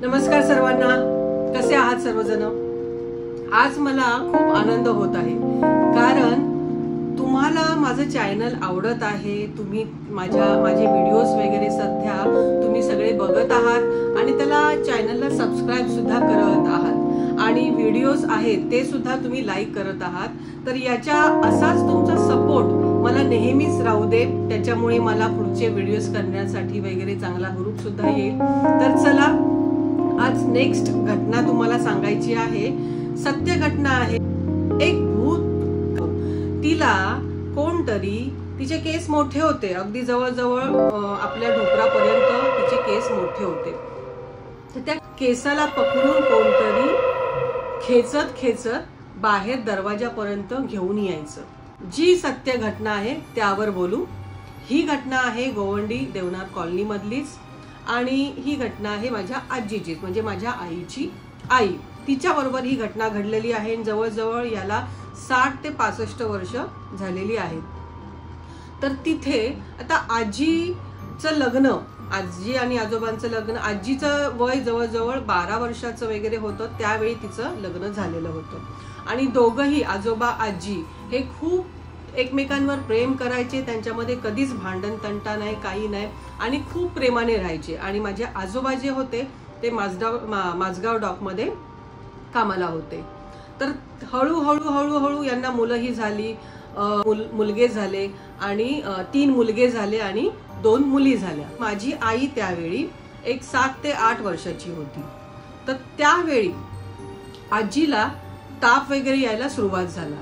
नमस्कार सर्वांना, कसे आहात सर्वजण। आज मला खूप आनंद होत आहे कारण तुम्हाला माझं चॅनल आवडत आहे। तुम्ही माझे व्हिडिओज वगैरे सध्या तुम्ही सगळे बघत आहात आणि त्याला चॅनलला सबस्क्राइब सुद्धा करत आहात आणि व्हिडिओज आहेत ते सुद्धा तुम्ही लाईक करत आहात। तर याच्या असाच तुमचा सपोर्ट मला नेहमीच राहू दे, त्याच्यामुळे मला पुढचे व्हिडिओज करण्यासाठी वगैरे चांगला हुरूप सुद्धा येईल। तर चला, आज नेक्स्ट घटना तुम्हाला सांगायची आहे। सत्य घटना आहे। एक भूत, तिला कोणतरी, तिचे केस मोठे होते, अगदी जवळजवळ आपल्या ढोपरापर्यंत तिचे केस मोठे होते। तर त्या केसाला पकडून कोणतरी खेचत खेचत बाहेर दरवाजापर्यंत घेऊन यायचं। जी सत्य घटना आहे त्यावर बोलू। ही घटना आहे गोवंडी देवनाथ कॉलनी मधलीच आणि ही घटना आहे माझ्या आजीची, म्हणजे माझ्या आईची आई। तिच्याबरोबर ही घटना घडलेली आहे। जवळजवळ याला 60 ते 65 वर्ष झालेली आहेत। तर तिथे आता आजीचं लग्न, आजी आणि आजोबांचं लग्न, आजीचं वय जवळजवळ 12 वर्षाचं वगैरे होतं, त्यावेळी तिचं लग्न झालेलं होतं। आणि दोघंही आजोबा आजी हे खूप एकमेकांवर प्रेम करायचे, त्यांच्यामध्ये कधीच भांडण तंटा नाही, काही नाही आणि खूप प्रेमाने राहायचे। आणि माझे आजोबा जे होते ते माझगाव डॉकमध्ये कामाला होते। तर हळूहळू हळूहळू यांना मुलंही झाली, मुलगे झाले आणि 3 मुलगे झाले आणि 2 मुली झाल्या। माझी आई त्यावेळी एक 7 ते 8 वर्षाची होती। तर त्यावेळी आजीला ताप वगैरे यायला सुरुवात झाला।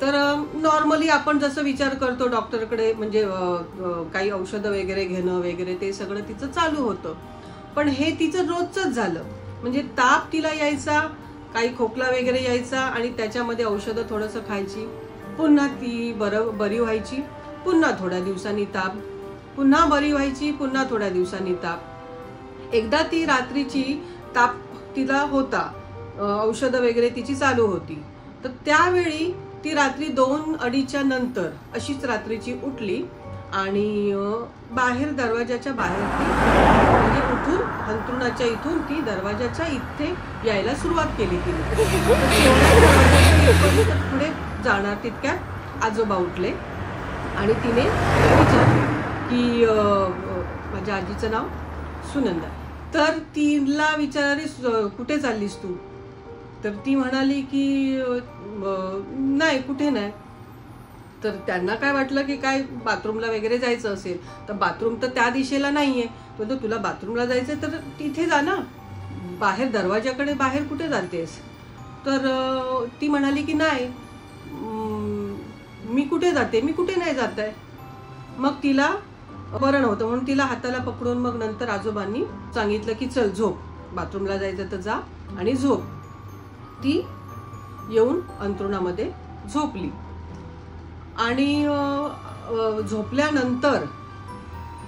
तर नॉर्मली आपण जसं विचार करतो डॉक्टरकडे, म्हणजे काही औषधं वगैरे घेणं वगैरे ते सगळं तिचं चालू होतं। पण हे तिचं रोजचंच झालं, म्हणजे ताप तिला यायचा, काही खोकला वगैरे यायचा आणि त्याच्यामध्ये औषधं थोडंसं खायची, पुन्हा ती बरी व्हायची, पुन्हा थोड्या दिवसांनी ताप, पुन्हा बरी व्हायची, पुन्हा थोड्या दिवसांनी ताप। एकदा ती रात्रीची ताप तिला होता, औषधं वगैरे तिची चालू होती। तर त्यावेळी ती रात्री 2-2:30च्या नंतर अशीच रात्रीची उठली आणि बाहेर दरवाजाच्या बाहेर म्हणजे उठून अंथरुणाच्या इथून ती दरवाजाच्या इथे यायला सुरुवात केली तिने। पुढे जाणार तितक्यात आजोबा उठले आणि तिने विचारले की माझ्या आजीचं नाव सुनंदा। तर तिला विचारले कुठे चाललीस तू? तर ती म्हणाली की नाही, कुठे नाही। तर त्यांना काय वाटलं की काय बाथरूमला वगैरे जायचं असेल, तर बाथरूम तर त्या दिशेला नाहीये। पण तुला बाथरूमला जायचं तर तिथे जा ना, बाहेर दरवाजाकडे बाहेर कुठे जातेस? तर ती म्हणाली की नाही, मी कुठे जाते, मी कुठे नाही जात आहे। मग तिला बरं नव्हतं म्हणून तिला हाताला पकडून मग नंतर आजोबांनी सांगितलं की चल झोप, बाथरूमला जायचं तर जा आणि झोप। ती येऊन अंथरुणामध्ये झोपली आणि झोपल्यानंतर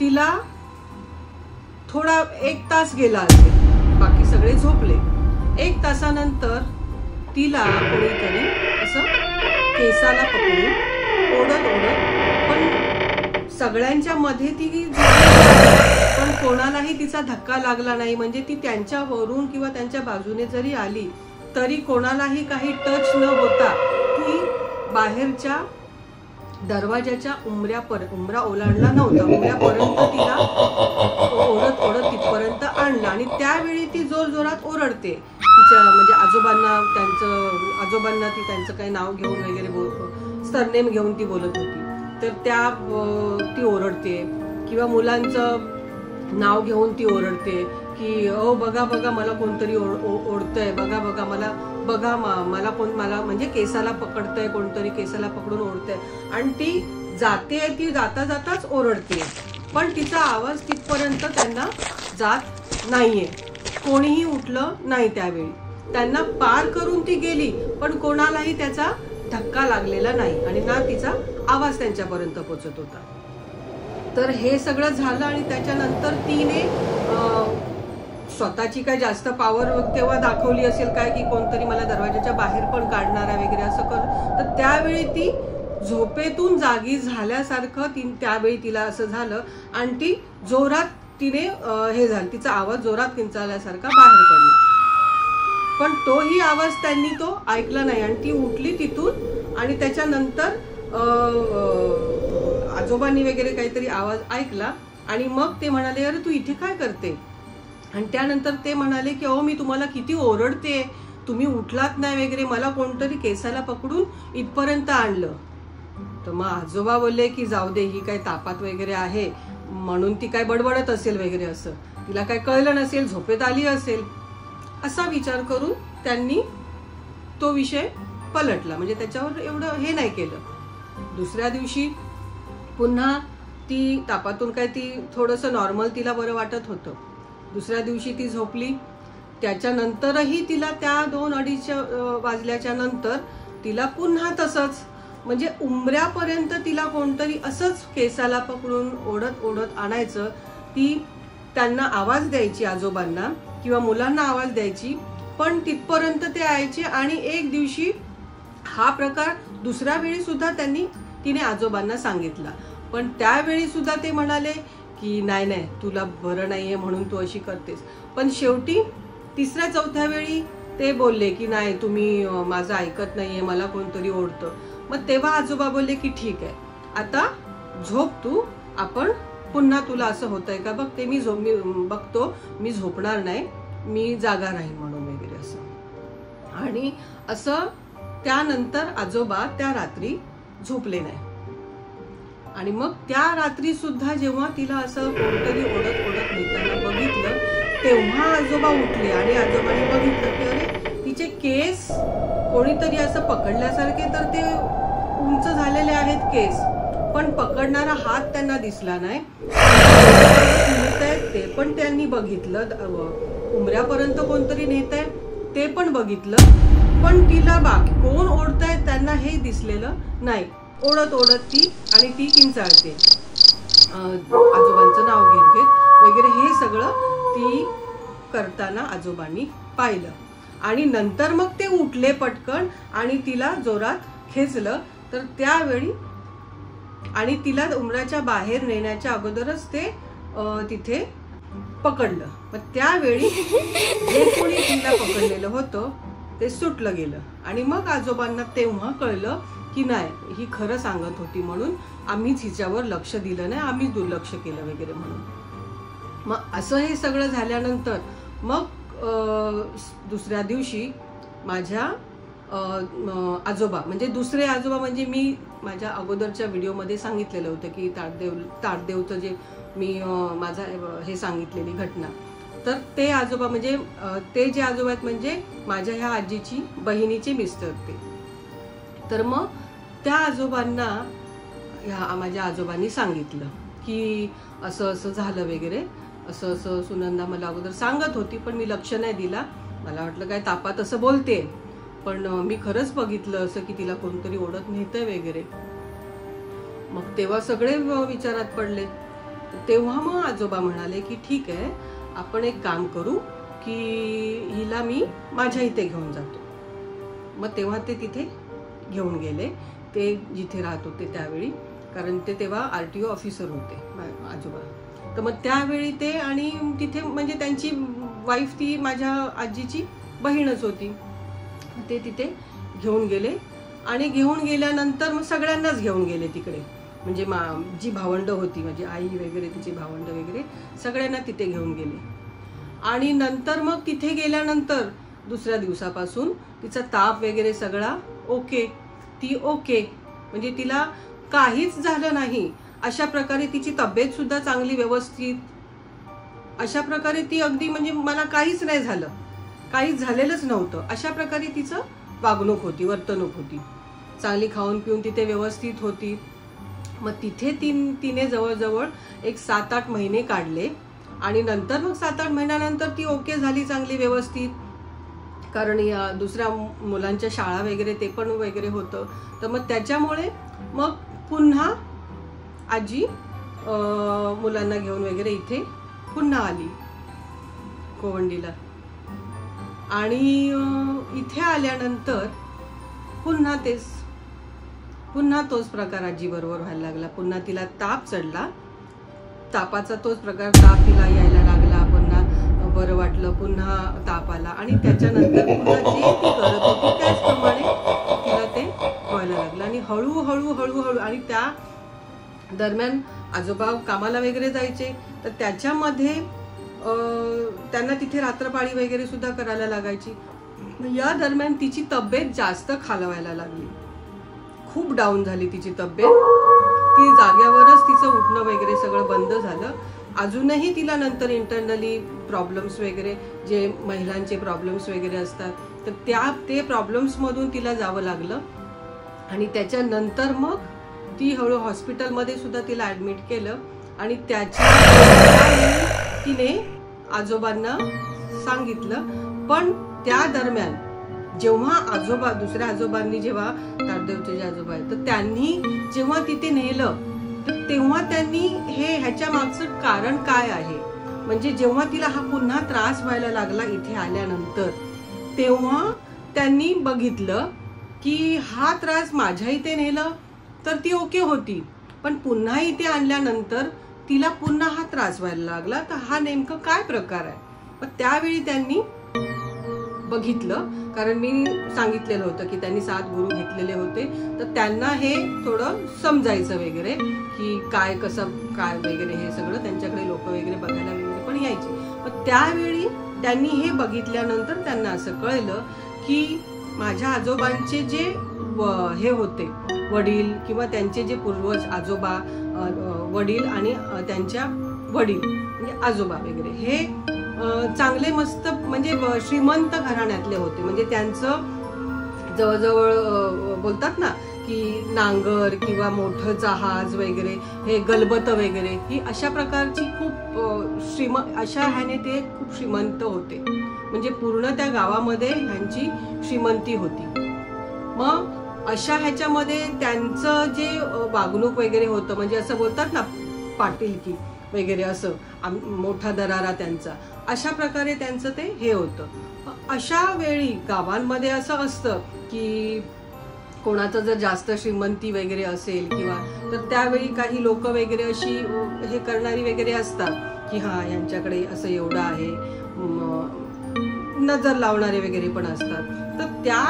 तिला थोडा 1 तास गेला असेल, बाकी सगळे झोपले। 1 तासानंतर तिला कोणीतरी असं केसाला पकडून ओढत पण सगळ्यांच्या मध्ये ती पण कोणालाही तिचा धक्का लागला नाही। म्हणजे ती त्यांच्यावरून किंवा त्यांच्या बाजूने जरी आली तरी कोणालाही काही टच न होता ती बाहेरच्या दरवाजाच्या उंबरा ओलांडला नव्हता, उंबऱ्यापर्यंत तिला ओढत ओढत तिथपर्यंत आणलं। आणि त्यावेळी ती जोरजोरात ओरडते तिच्या, म्हणजे आजोबांना ती त्यांचं काही नाव घेऊन वगैरे सरनेम घेऊन ती बोलत होती। तर ती ओरडते किंवा मुलांचं नाव घेऊन ती ओरडते की ओ बघा बघा मला कोणतरी ओढतंय, बघा बघा मला मला म्हणजे केसाला पकडतंय, कोणतरी केसाला पकडून ओढतंय। आणि ती जाता जाताच ओरडते, पण तिचा आवाज तिथपर्यंत त्यांना जात नाहीये। कोणीही उठलं नाही त्यावेळी, त्यांना पार करून ती गेली पण कोणालाही त्याचा धक्का लागलेला नाही आणि ना तिचा आवाज त्यांच्यापर्यंत पोहोचत होता। तर हे सगळं झालं आणि त्याच्यानंतर तिने स्वतःची काय जास्त पॉवर तेव्हा दाखवली असेल काय की कोणतरी मला दरवाजाच्या बाहेर पण काढणार आहे वगैरे असं कर। तर त्यावेळी ती झोपेतून जागी झाल्यासारखं त्यावेळी तिला असं झालं आणि ती जोरात तिने हे झालं, तिचा आवाज जोरात किंचाळल्यासारखा बाहेर पडला. पण तोही आवाज त्यांनी तो ऐकला नाही आणि ती उठली तिथून. आणि त्याच्यानंतर आजोबांनी वगैरे काहीतरी आवाज ऐकला आणि मग ते म्हणाले, अरे तू इथे काय करते? आणि त्यानंतर ते म्हणाले की अहो मी तुम्हाला किती ओरडते, तुम्ही उठलात नाही वगैरे, मला कोणतरी केसाला पकडून इथपर्यंत आणलं. तर मग आजोबा बोलले की जाऊ दे, ही काय तापात वगैरे आहे म्हणून ती काय बडबडत असेल वगैरे, असं तिला काय कळलं नसेल, झोपेत आली असेल, असा विचार करून त्यांनी तो विषय पलटला. म्हणजे त्याच्यावर एवढं हे नाही केलं. दुसऱ्या दिवशी पुन्हा ती तापातून काय ती थोडंसं नॉर्मल तिला बरं वाटत होतं. दुसऱ्या दिवशी ती झोपली. त्याच्यानंतरही तिला त्या 2-2:30 वाजल्याच्या नंतर तिला पुन्हा तसंच, म्हणजे उंबऱ्यापर्यंत तिला कोणतरी असंच केसाला पकडून ओढत ओढत आणायचं. ती त्यांना आवाज द्यायची, आजोबांना किंवा मुलांना आवाज द्यायची, पण तिथपर्यंत ते यायचे. आणि एक दिवशी हा प्रकार दुसऱ्या वेळी सुद्धा तिने आजोबांना सांगितला, पण त्यावेळी सुद्धा ते म्हणाले की नाही नाही, तुला बरं नाहीये म्हणून तू अशी करतेस. पण शेवटी 3-4थ्या वेळी ते बोलले की नाही, तुम्ही माझं ऐकत नाहीये, मला कोणतरी ओढतं. मग तेव्हा आजोबा बोलले की ठीक आहे, आता झोप तू, आपण पुन्हा तुला असं होतंय का बघते, मी बघतो, मी झोपणार नाही, मी जागा राहीन म्हणून वगैरे असं. आणि असं त्यानंतर आजोबा त्या रात्री झोपले नाही. आणि मग त्या रात्री सुद्धा जेव्हा तिला असं कोणतरी ओढत ओढत नेताना बघितलं, तेव्हा आजोबा उठले आणि आजोबांनी बघितलं की अरे तिचे केस कोणीतरी असं पकडल्यासारखे, तर ते उंच झालेले आहेत केस, पण पकडणारा हात त्यांना दिसला नाही. ते पण त्यांनी बघितलं, उंबऱ्यापर्यंत कोणतरी नेत आहे ते पण बघितलं, पण तिला बाकी कोण ओढतायत त्यांना हे दिसलेलं नाही. ओढत ओढत ती आणि ती किंचाळते, आजोबांचं नाव घेत घेत वगैरे, हे सगळं ती करताना आजोबांनी पाहिलं. आणि नंतर मग ते उठले पटकन आणि तिला जोरात खेचलं. तर त्यावेळी आणि तिला उंबराच्या बाहेर नेण्याच्या अगोदरच ते तिथे पकडलं. मग त्यावेळी जे कोणी तिला पकडलेलं होतं ते सुटलं गेलं. आणि मग आजोबांना तेव्हा कळलं की नाही, ही खरं सांगत होती म्हणून आम्हीच हिच्यावर लक्ष दिलं नाही, आम्हीच दुर्लक्ष केलं वगैरे म्हणून. मग असं हे सगळं झाल्यानंतर मग दुसऱ्या दिवशी माझ्या आजोबा, म्हणजे दुसरे आजोबा, म्हणजे मी माझ्या अगोदरच्या व्हिडिओमध्ये सांगितलेलं होतं की ताडदेवचं जे मी माझा हे सांगितलेली घटना, तर ते आजोबा म्हणजे ते जे आजोबा आहेत म्हणजे माझ्या ह्या आजीची बहिणीचे मिस्टर ते. तर मग त्या आजोबांना ह्या माझ्या आजोबांनी सांगितलं की असं असं झालं वगैरे, असं असं सुनंदा मला अगोदर सांगत होती पण मी लक्ष नाही दिला, मला वाटलं काय तापात असं बोलते, पण मी खरंच बघितलं असं की तिला कोणतरी ओढत नेतंय वगैरे. मग तेव्हा सगळे विचारात पडले. तेव्हा मग आजोबा म्हणाले की ठीक आहे, आपण एक काम करू की हिला मी माझ्या इथे घेऊन जातो. मग तेव्हा ते तिथे घेऊन गेले, ते जिथे राहत होते त्यावेळी, कारण ते तेव्हा RTO ऑफिसर होते आजोबा. तर मग त्यावेळी ते, आणि तिथे म्हणजे त्यांची वाईफ ती माझ्या आजीची बहीणच होती, ते तिथे घेऊन गेले. आणि घेऊन गेल्यानंतर मग सगळ्यांनाच घेऊन गेले तिकडे, म्हणजे जी भावंड होती माझी आई वगैरे, तिची भावंड वगैरे सगळ्यांना तिथे घेऊन गेले. आणि नंतर मग तिथे गेल्यानंतर दुसऱ्या दिवसापासून तिचा ताप वगैरे सगळा ओके, ती ओके, म्हणजे तिला काहीच झालं नाही. अशा प्रकारे तिची तब्येत सुद्धा चांगली व्यवस्थित, अशा प्रकारे ती अगदी म्हणजे मला काहीच नाही झालं, काहीच झालेलंच नव्हतं, अशा प्रकारे तिचं वागणूक होती, वर्तणूक होती, चांगली खाऊन पिऊन तिथे व्यवस्थित होती. मग तिथे तिने जवळजवळ एक 7-8 महिने काढले. आणि नंतर मग 7-8 महिन्यानंतर ती ओके झाली, चांगली व्यवस्थित, कारण या दुसऱ्या मुलांच्या शाळा वगैरे ते पण वगैरे होतं. तर मग त्याच्यामुळे मग पुन्हा आजी मुलांना घेऊन वगैरे इथे पुन्हा आली गोवंडीला. आणि इथे आल्यानंतर पुन्हा तोच प्रकार आजी बरोबर व्हायला लागला. पुन्हा तिला ताप चढला तापाचा तोच प्रकार, ताप तिला यायला लागला, पुन्हा बरं वाटलं, पुन्हा ताप आला आणि त्याच्यानंतर पुन्हा जे ती करत होती त्याचप्रमाणे तिला ते व्हायला लागलं. आणि हळूहळू हळूहळू आणि त्या दरम्यान आजोबा कामाला वगैरे जायचे, तर त्याच्यामध्ये त्यांना तिथे रात्रपाळी वगैरे सुद्धा करायला लागायची. या दरम्यान तिची तब्येत जास्त खालवायला लागली, खूप डाऊन झाली तिची तब्येत. ती जाग्यावरच तिचं उठणं वगैरे सगळं बंद झालं. अजूनही तिला नंतर इंटरनली प्रॉब्लेम्स वगैरे, जे महिलांचे प्रॉब्लेम्स वगैरे असतात, तर ते प्रॉब्लेम्समधून तिला जावं लागलं. आणि त्याच्यानंतर मग ती हळू हॉस्पिटलमध्ये सुद्धा तिला ॲडमिट केलं. आणि तिने आजोबांना सांगितलं. पण त्या दरम्यान जेव्हा दुसऱ्या आजोबांनी, जेव्हा ताडदेवचे जे आजोबा आहेत, तर त्यांनी जेव्हा तिथे नेलं, तर तेव्हा त्यांनी ह्याच्या मागचं कारण काय आहे, म्हणजे जेव्हा तिला हा पुन्हा त्रास व्हायला लागला इथे आल्यानंतर, तेव्हा त्यांनी बघितलं की हा त्रास माझ्या इथे नेलं तर ती ओके होती, पण पुन्हा इथे आणल्यानंतर तिला पुन्हा हा त्रास व्हायला लागला, तर हा नेमकं काय प्रकार आहे. मग त्यावेळी त्यांनी बघितलं, कारण मी सांगितलेलं होतं की त्यांनी 7 गुरु घेतलेले होते, तर त्यांना हे थोडं समजायचं वगैरे की काय कसं काय वगैरे, हे सगळं त्यांच्याकडे लोक वगैरे बघायला वगैरे पण यायचे. मग त्यावेळी त्यांनी हे बघितल्यानंतर त्यांना असं कळलं की माझ्या आजोबांचे जे हे होते वडील, किंवा त्यांचे जे पूर्वज आजोबा, वडील आणि त्यांच्या वडील म्हणजे आजोबा वगैरे, हे चांगले मस्त म्हणजे श्रीमंत घराण्यातले होते. म्हणजे त्यांचं जवळजवळ बोलतात ना की नांगर किंवा मोठं जहाज वगैरे, हे गलबत वगैरे, ही अशा प्रकारची खूप अशा ह्याने ते खूप श्रीमंत होते. म्हणजे पूर्ण त्या गावामध्ये ह्यांची श्रीमंती होती. मग अशा ह्याच्यामध्ये त्यांचं जे वागणूक वगैरे होतं, म्हणजे असं बोलतात ना पाटीलकी वगैरे, असं मोठा दरारा त्यांचा, अशा प्रकारे त्यांचं ते हे होतं. अशा वेळी गावांमध्ये असं असतं की कोणाचं जर जास्त श्रीमंती वगैरे असेल किंवा, तर त्यावेळी काही लोक वगैरे अशी हे करणारी वगैरे असतात की हा यांच्याकडे असं एवढं आहे, नजर लावणारे वगैरे पण असतात. तर त्या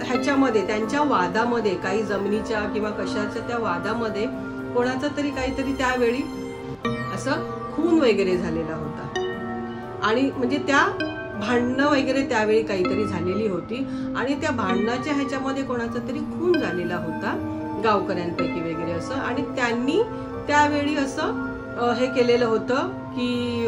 ह्याच्यामध्ये त्यांच्या वादामध्ये, काही जमिनीच्या किंवा कशाच्या त्या वादामध्ये कोणाचा तरी काहीतरी त्यावेळी असं खून वगैरे झालेला होता. आणि म्हणजे त्या भांडणं वगैरे त्यावेळी काहीतरी झालेली होती, आणि त्या भांडणाच्या ह्याच्यामध्ये कोणाचा तरी खून झालेला होता गावकऱ्यांपैकी वगैरे असं. आणि त्यांनी त्यावेळी असं हे केलेलं होतं की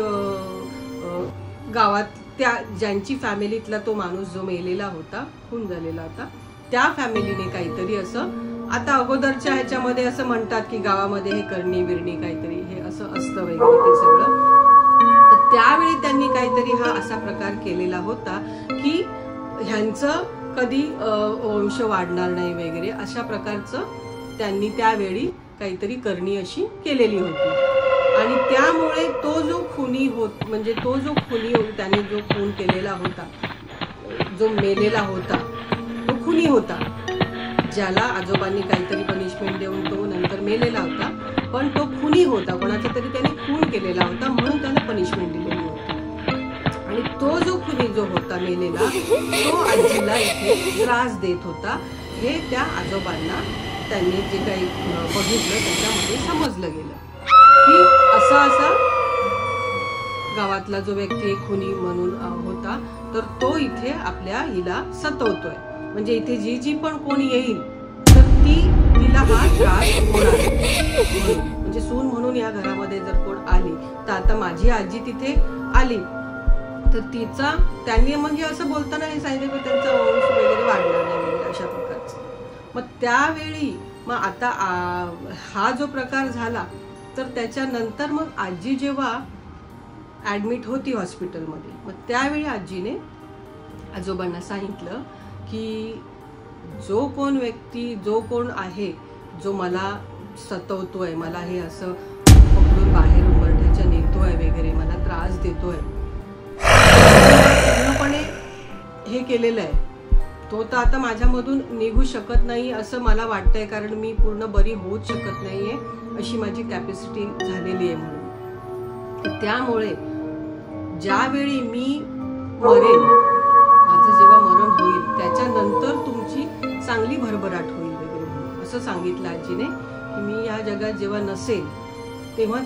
गावात त्या ज्यांची फॅमिलीतला तो माणूस जो मेलेला होता, खून झालेला होता, त्या फॅमिलीने काहीतरी असं, आता अगोदरच्या ह्याच्यामध्ये असं म्हणतात की गावामध्ये हे करणी बिरणी काहीतरी हे असं असतं वगैरे ते सगळं. तर त्यावेळी त्यांनी काहीतरी हा असा प्रकार केलेला होता की ह्यांचं कधी वंश वाढणार नाही वगैरे, अशा प्रकारचं त्यांनी त्यावेळी काहीतरी करणी अशी केलेली होती. आणि त्यामुळे तो जो खुनी म्हणजे तो जो खुनी त्याने जो खून केलेला होता, जो मेलेला होता, तो खुनी होता, ज्याला आजोबांनी काहीतरी पनिशमेंट देऊन तो नंतर मेलेला होता, पण तो खुनी होता, कोणाचा तरी त्याने खून केलेला होता म्हणून त्याला पनिशमेंट दिलेली होती. आणि तो जो खुनी जो होता मेलेला, तो आजीला इथे त्रास देत होता, हे त्या आजोबांना त्यांनी जे काही बघितलं त्याच्यामध्ये समजलं गेलं की असा गावातला जो व्यक्ती खुनी म्हणून होता, तर तो इथे आपल्या हिला सतवतोय. म्हणजे इथे जी पण कोणी येईल तर तिला हा त्रास होणार. म्हणजे सून म्हणून या घरामध्ये जर कोण आली, तर आता माझी आजी तिथे आली तर तिचा, त्यांनी म्हणजे असं बोलताना हे सांगितलं की त्यांचा वंश वगैरे वाढणार नाही वगैरे अशा प्रकारचं. मग त्यावेळी मग आता हा जो प्रकार झाला, तर त्याच्यानंतर मग आजी जेव्हा ॲडमिट होती हॉस्पिटलमध्ये, मग त्यावेळी आजीने आजोबांना सांगितलं की जो कोण व्यक्ती, जो कोण आहे, जो मला सतवतोय, मला हे असं पकडून बाहेर उंबरठ्याच्या नेतोय वगैरे, मला त्रास देतोय, पूर्णपणे हे केलेलं आहे, तो तर आता माझ्यामधून निघू शकत नाही असं मला वाटतंय, कारण मी पूर्ण बरी होऊच शकत नाहीये अशी माझी कॅपॅसिटी झालेली आहे म्हणून. तर त्यामुळे ज्यावेळी मी मरेन, माझं जेव्हा मरण होईल त्याच्यानंतर तुमची चांगली भरभराट होईल वगैरे म्हणून असं सांगितलं आजीने, की मी या जगात जेव्हा नसेल तेव्हा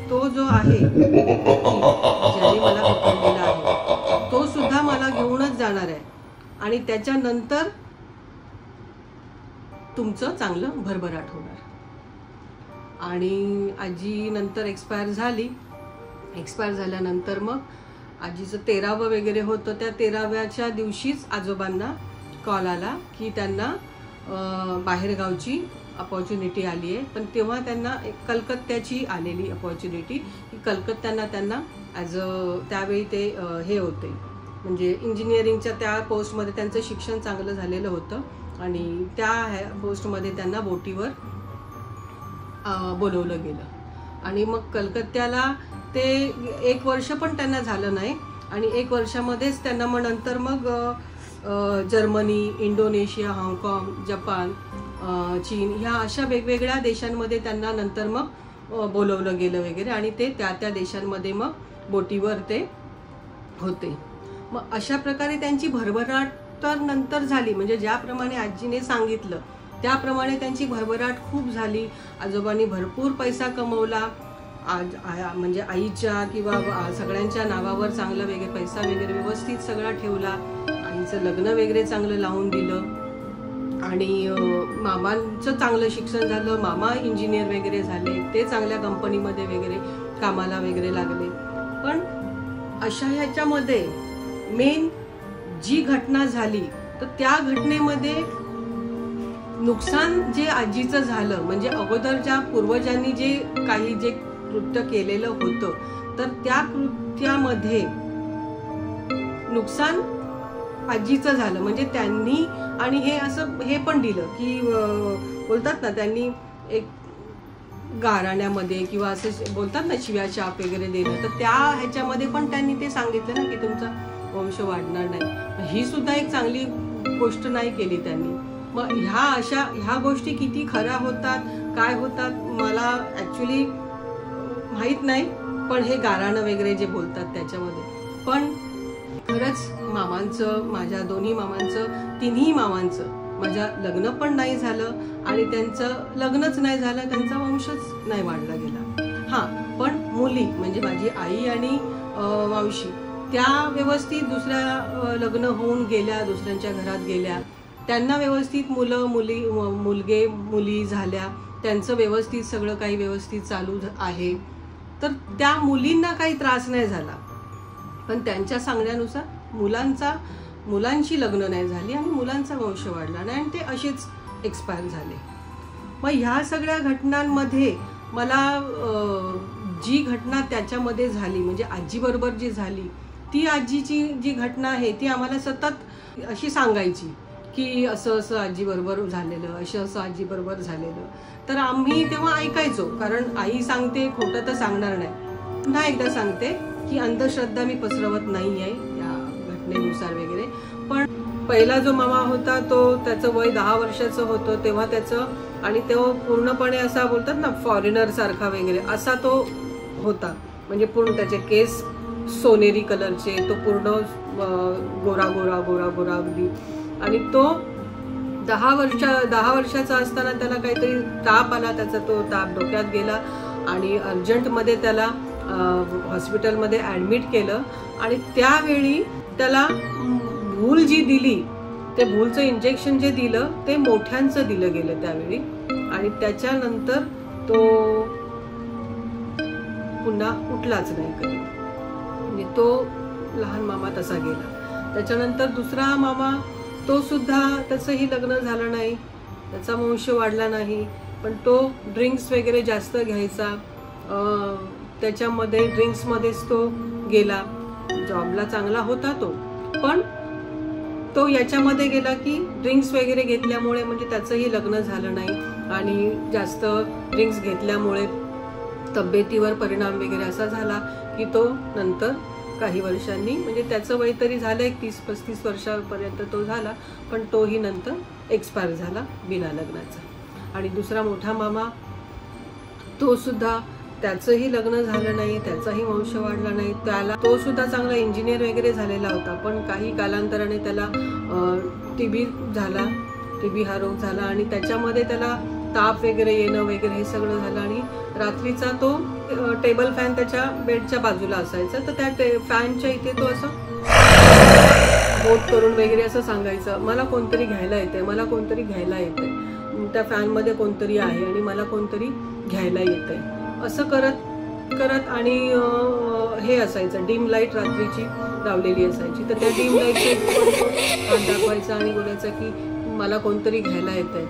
तो जो आहे ज्याने मला पकडलेला आहे तो सुद्धा मला घेऊनच जाणार आहे आणि त्याच्यानंतर तुमचं चांगलं भरभराट होणार. आणि आजी नंतर एक्सपायर झाली. एक्सपायर झाल्यानंतर मग आजीचं 13वं वगैरे होतं. त्या 13व्याच्या दिवशीच आजोबांना कॉल आला की त्यांना बाहेरगावची अपॉर्च्युनिटी आली आहे. पण तेव्हा त्यांना कलकत्त्याची आलेली अपॉर्च्युनिटी की कलकत्त्याला त्यांना त्यावेळी ते हे होते म्हणजे इंजिनिअरिंगच्या त्या पोस्टमध्ये त्यांचं शिक्षण चांगलं झालेलं होतं आणि त्या पोस्टमध्ये त्यांना बोटीवर बोलवलं गेलं. आणि मग कलकत्त्याला ते 1 वर्ष पण त्यांना झालं नाही आणि 1 वर्षामध्येच त्यांना मग नंतर मग जर्मनी, इंडोनेशिया, हाँगकाँग, जपान, चीन ह्या अशा वेगवेगळ्या देशांमध्ये त्यांना नंतर मग बोलवलं गेलं वगैरे आणि ते त्या देशांमध्ये मग बोटीवर ते होते. मग अशा प्रकारे त्यांची भरभराट तर नंतर झाली. म्हणजे ज्याप्रमाणे आजीने सांगितलं त्याप्रमाणे त्यांची भरभराट खूप झाली. आजोबांनी भरपूर पैसा कमवला. म्हणजे आईच्या किंवा सगळ्यांच्या नावावर चांगलं वगैरे पैसा वगैरे व्यवस्थित सगळा ठेवला. आईचं लग्न वगैरे चांगलं लावून दिलं आणि मामांचं चांगलं शिक्षण झालं. मामा इंजिनियर वगैरे झाले. ते चांगल्या कंपनीमध्ये वगैरे कामाला वगैरे लागले. पण अशा ह्याच्यामध्ये मेन जी घटना झाली तर त्या घटनेमध्ये नुकसान जे आजीचं झालं म्हणजे अगोदरच्या पूर्वजांनी जे कृत्य केलेलं होतं तर त्या कृत्यामध्ये नुकसान आजीचं झालं. म्हणजे त्यांनी आणि हे पण दिलं की बोलतात ना त्यांनी एक गाराण्यामध्ये किंवा असं बोलतात ना शिव्या शाप वगैरे दिलं तर त्या ह्याच्यामध्ये पण त्यांनी ते सांगितलं ना की तुमचा वंश वाढणार नाही. ही सुद्धा एक चांगली गोष्ट नाही केली त्यांनी. मग ह्या गोष्टी किती खऱ्या होतात काय होतात मला ॲक्च्युली माहीत नाही. पण हे गाराणं वगैरे जे बोलतात त्याच्यामध्ये पण खरंच माझ्या दोन्ही मामांचं 3ही मामांचं माझ्या लग्न पण नाही झालं आणि त्यांचं लग्नच नाही झालं. त्यांचा वंशच नाही वाढला गेला. हां पण मुली म्हणजे माझी आई आणि मावशी त्या व्यवस्थित दुसऱ्या लग्न होऊन गेल्या, दुसऱ्यांच्या घरात गेल्या. त्यांना व्यवस्थित मुली झाल्या. त्यांचं व्यवस्थित सगळं काही व्यवस्थित चालू आहे. तर त्या मुलींना काही त्रास नाही झाला. पण त्यांच्या सांगण्यानुसार मुलांची लग्न नाही झाली आणि मुलांचा वंश वाढला नाही आणि ते असेच एक्सपायर झाले. मग ह्या सगळ्या घटनांमध्ये मला जी घटना त्याच्यामध्ये झाली म्हणजे आजीबरोबर जी झाली ती आजीची जी घटना आहे ती आम्हाला सतत अशी सांगायची की असं असं आजीबरोबर झालेलं, असं आजीबरोबर झालेलं. तर आम्ही तेव्हा ऐकायचो कारण आई सांगते खोटं तर सांगणार नाही. पुन्हा एकदा सांगते की अंधश्रद्धा मी पसरवत नाही आहे या घटनेनुसार वगैरे. पण पहिला जो मामा होता त्याचं वय 10 वर्षाचं होतं तेव्हा त्याचं आणि तो पूर्णपणे असा बोलतात ना फॉरेनर सारखा वगैरे असा तो होता. म्हणजे पूर्ण त्याचे केस सोनेरी कलरचे, तो पूर्ण गोरा गोरा गोरा गोरा अगदी. आणि तो 10 वर्षाचा असताना त्याला काहीतरी ताप आला. त्याचा तो ताप डोक्यात गेला आणि अर्जंटमध्ये त्याला हॉस्पिटलमध्ये ॲडमिट केलं आणि त्यावेळी त्याला भूल जी दिली ते भूलचं इंजेक्शन जे दिलं ते मोठ्यांचं दिलं गेलं त्यावेळी आणि त्याच्यानंतर तो पुन्हा उठलाच नाही कधी. म्हणजे तो लहान मामा तसा गेला. त्याच्यानंतर दुसरा मामा तो सुद्धा त्याचंही लग्न झालं नाही, त्याचा वंश वाढला नाही. पण तो ड्रिंक्स वगैरे जास्त घ्यायचा. त्याच्यामध्ये ड्रिंक्समध्येच तो गेला. जॉबला चांगला होता तो पण तो याच्यामध्ये गेला की ड्रिंक्स वगैरे घेतल्यामुळे म्हणजे त्याचंही लग्न झालं नाही आणि जास्त ड्रिंक्स घेतल्यामुळे तब्येतीवर परिणाम वगैरे असा झाला की तो नंतर काही वर्षांनी म्हणजे त्याचं वय तरी झालं 30-35 वर्षापर्यंत तो झाला पण तोही नंतर एक्सपायर झाला बिना लग्नाचा. आणि दुसरा मोठा मामा तो सुद्धा त्याचंही लग्न झालं नाही, त्याचाही वंश वाढला नाही. त्याला तो सुद्धा चांगला इंजिनियर वगैरे झालेला होता, पण काही कालांतराने त्याला टीबी झाला, टीबी हा रोग झाला आणि त्याच्यामध्ये त्याला ताप वगैरे येणं वगैरे हे सगळं झालं. आणि रात्रीचा तो टेबल फॅन त्याच्या बेडच्या बाजूला असायचा, तर त्या फॅनच्या इथे तो असं बोट करून वगैरे असं सांगायचं, मला कोणतरी घ्यायला येतंय, मला कोणतरी घ्यायला येतंय, त्या फॅनमध्ये कोणतरी आहे आणि मला कोणतरी घ्यायला येतंय, असं करत करत. आणि हे असायचं डिम लाईट रात्रीची लावलेली असायची, तर त्या डिम लाईटचे हात दाखवायचा आणि बोलायचं की मला कोणतरी घ्यायला येतंय,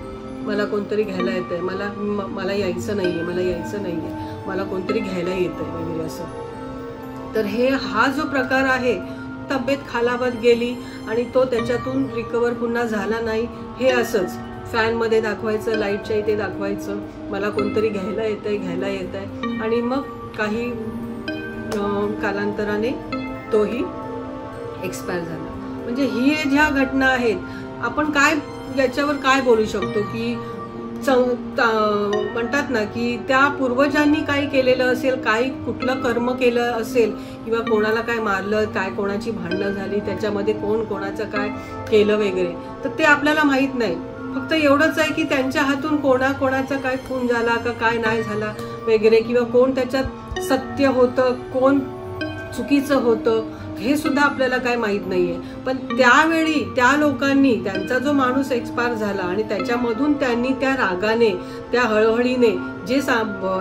मला कोणतरी घ्यायला येतंय, मला यायचं नाहीये, मला यायचं नाहीये, मला कोणतरी घ्यायला येतंय वगैरे असं. तर हा जो प्रकार आहे, तब्येत खालावत गेली आणि तो त्याच्यातून रिकवर पुन्हा झाला नाही. हे असंच फॅनमध्ये दाखवायचं, लाईटच्या इथे दाखवायचं, मला कोणतरी घ्यायला येतंय, घ्यायला येतंय. आणि मग काही कालांतराने तोही एक्सपायर झाला. म्हणजे ही ज्या घटना आहेत, आपण काय याच्यावर काय बोलू शकतो की म्हणतात ना की त्या पूर्वजांनी काय केलेलं असेल, काय कुठलं कर्म केलं असेल, किंवा कोणाला काय मारलं, काय कोणाची भांडणं झाली, त्याच्यामध्ये कोण कोणाचं काय केलं वगैरे, तर ते आपल्याला माहित नाही. फक्त एवढंच आहे की त्यांच्या हातून कोणाचा काय खून झाला का काय नाही झाला वगैरे, किंवा कोण त्याच्यात सत्य होतं, कोण चुकीचं होतं, हे सुद्धा आपल्याला काय माहित नाहीये. पण त्यावेळी त्या लोकांनी, त्यांचा जो माणूस एक्सपायर झाला आणि त्याच्यामधून त्यांनी त्या रागाने, त्या हळहळीने जे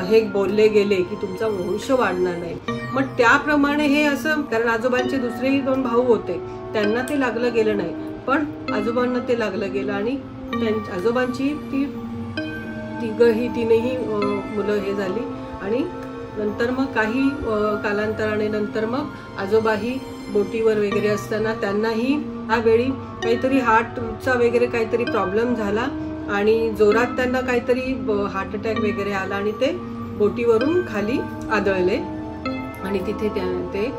हे बोलले गेले की तुमचा वंश वाढणार नाही, मग त्याप्रमाणे हे असं. कारण आजोबांचे दुसरेही 2 भाऊ होते, त्यांना ते लागलं गेलं नाही, पण आजोबांना ते लागलं गेलं आणि आजोबांची तिघही मुलं हे झाली. आणि नंतर मग काही कालांतराने नंतर मग आजोबाही बोटीवर वगैरे असताना त्यांनाही त्यावेळी काहीतरी हार्टचा वगैरे काहीतरी प्रॉब्लेम झाला आणि जोरात त्यांना काहीतरी हार्ट अटॅक वगैरे आला आणि ते बोटीवरून खाली आदळले. आणि तिथे ते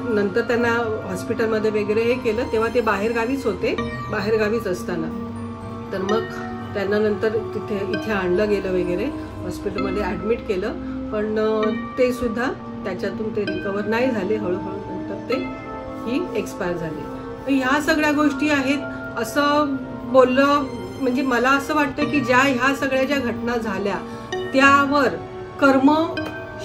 नंतर त्यांना हॉस्पिटलमध्ये वगैरे हे केलं, तेव्हा ते बाहेरगावीच होते, बाहेरगावीच असताना. तर मग त्यांना नंतर इथे आणलं गेलं वगैरे, हॉस्पिटलमध्ये ॲडमिट केलं, पण ते सुद्धा त्याच्यातून ते रिकवर नाही झाले. हळूहळू नंतर ही एक्सपायर झाले. तर ह्या सगळ्या गोष्टी आहेत. असं बोललं म्हणजे मला असं वाटतं की ह्या सगळ्या ज्या घटना झाल्या त्यावर कर्म,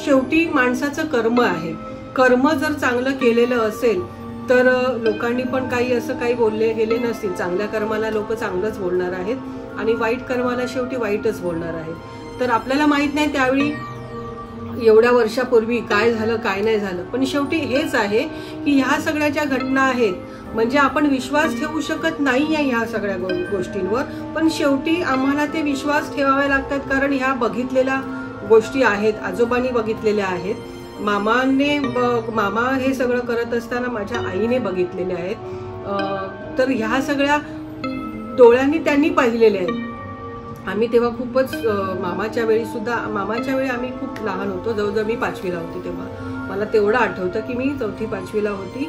शेवटी माणसाचं कर्म आहे. कर्म जर चांगलं केलेलं असेल तर लोकांनी पण काही असं काही बोलले गेले नसतील. चांगल्या कर्माला लोक चांगलंच बोलणार आहेत आणि वाईट कर्माला शेवटी वाईटच बोलणार आहेत. तर आपल्याला माहित नाही त्यावेळी एवढ्या वर्षापूर्वी काय झालं काय नाही झालं, पण शेवटी हेच आहे की ह्या सगळ्या ज्या घटना आहेत, म्हणजे आपण विश्वास ठेवू शकत नाहीये ह्या सगळ्या गोष्टींवर, पण शेवटी आम्हाला ते विश्वास ठेवावे लागतात. कारण ह्या बघितलेल्या गोष्टी आहेत, आजोबांनी बघितलेल्या आहेत, मामा हे सगळं करत असताना माझ्या आईने बघितलेले आहेत. तर ह्या सगळ्या डोळ्यांनी त्यांनी पाहिलेल्या आहेत. आम्ही तेव्हा खूपच मामाच्या वेळी आम्ही खूप लहान होतो, जवळजवळ मी 5वीला होती तेव्हा. मला तेवढं आठवतं की मी 4थी-5वीला होती,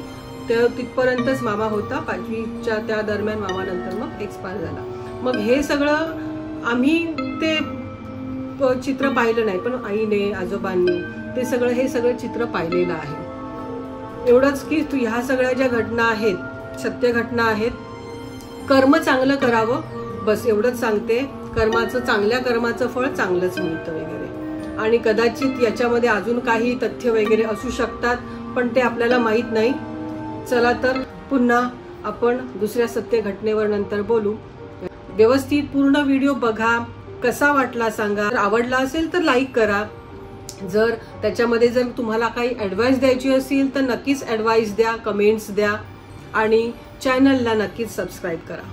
तर तिथपर्यंतच मामा होता. 5वीच्या त्या दरम्यान मामानंतर मग एक्सपायर झाला. मग हे सगळं आम्ही ते चित्र पाहिलं नाही, पण आईने, आजोबांनी हे सगळं चित्र पाहिलेलं आहे. एवढंच की ह्या सगळ्या ज्या घटना आहेत, सत्य घटना आहेत. कर्म चांगलं करावं, बस एवढंच सांगते. चांगल्या कर्माचं फळ चांगलंच मिळतं वगैरे. आणि कदाचित याच्यामध्ये अजून काही तथ्य वगैरे असू शकतात, पण ते आपल्याला माहित नाही. चला तर पुन्हा आपण दुसऱ्या सत्य घटनेवर नंतर बोलू. व्यवस्थित पूर्ण व्हिडिओ बघा, कसा वाटला सांगा. आवडला असेल तर लाईक करा. जर त्याच्यामध्ये जर तुम्हाला काही ॲडवाइस द्यायची असेल तर नक्कीच ॲडवाइस द्या, कमेंट्स द्या आणि चॅनलला नक्कीच सबस्क्राईब करा.